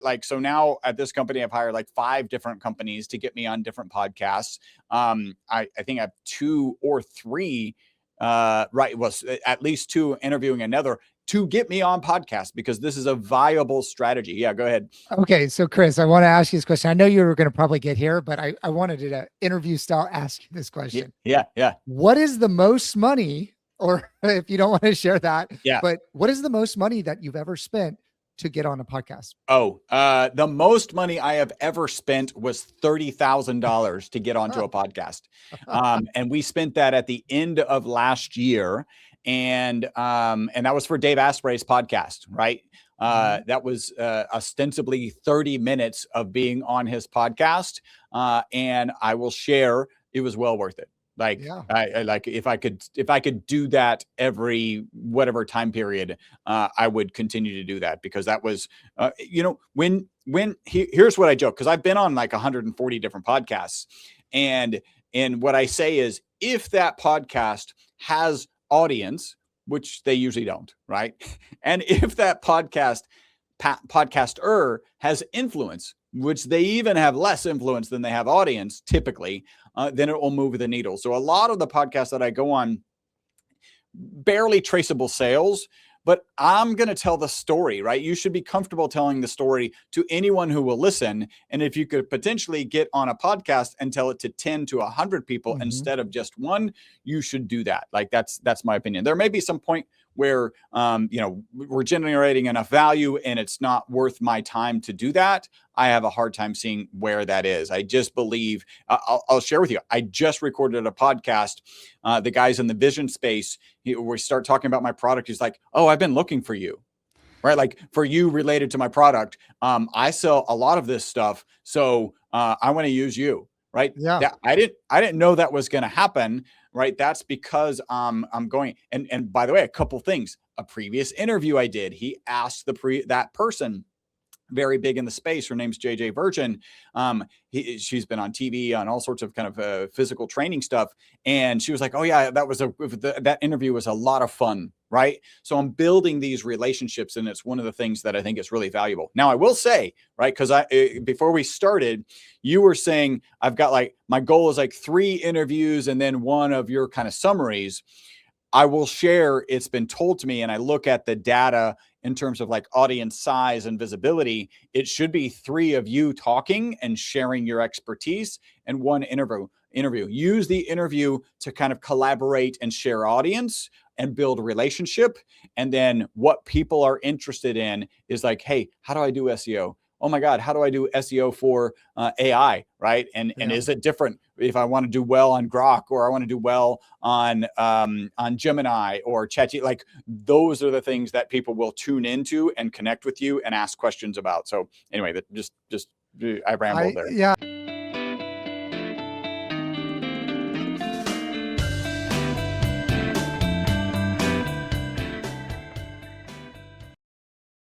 Like, so now at this company, I've hired like 5 different companies to get me on different podcasts. I think I have 2 or 3, right, was at least 2 interviewing another to get me on podcasts, because this is a viable strategy. Yeah, go ahead. Okay. So Chris, I want to ask you this question. I know you were going to probably get here, but I wanted to interview style ask you this question. Yeah. What is the most money, or if you don't want to share that, Yeah. but what is the most money that you've ever spent to get on a podcast? Oh, the most money I have ever spent was $30,000 to get onto a podcast. And we spent that at the end of last year. And that was for Dave Asprey's podcast, right? That was ostensibly 30 minutes of being on his podcast. And I will share, it was well worth it. Like, Yeah. I like, if I could do that every whatever time period, I would continue to do that, because that was, here's what I joke, because I've been on like 140 different podcasts, and what I say is, if that podcast has audience, which they usually don't, right? And if that podcaster has influence, which they even have less influence than they have audience typically, then it will move the needle. So a lot of the podcasts that I go on, barely traceable sales, but I'm going to tell the story, right? You should be comfortable telling the story to anyone who will listen. And if you could potentially get on a podcast and tell it to 10 to 100 people instead of just one, you should do that. Like, that's my opinion. There may be some point where, we're generating enough value and it's not worth my time to do that. I have a hard time seeing where that is. I just believe, I'll share with you, I just recorded a podcast. The guys in the vision space, we start talking about my product. He's like, oh, I've been looking for you, right? Like, for you related to my product. I sell a lot of this stuff, so I want to use you, right? Yeah. I didn't know that was going to happen, right? That's because I'm going, and by the way, a couple things. A previous interview I did, he asked that person, very big in the space. Her name's JJ Virgin. She's been on TV on all sorts of kind of physical training stuff. And she was like, oh yeah, that interview was a lot of fun. Right. So I'm building these relationships, and it's one of the things that I think is really valuable. Now, I will say, right, because before we started, you were saying I've got, like, my goal is like 3 interviews and then one of your kind of summaries. I will share, it's been told to me, and I look at the data in terms of like audience size and visibility, it should be 3 of you talking and sharing your expertise, and 1 interview. Use the interview to kind of collaborate and share audience and build a relationship. And then what people are interested in is like, hey, how do I do SEO? Oh my God, how do I do SEO for AI, right? And is it different if I want to do well on Grok, or I want to do well on Gemini or ChatGPT? Like, those are the things that people will tune into and connect with you and ask questions about. So anyway, that just I rambled there. Yeah.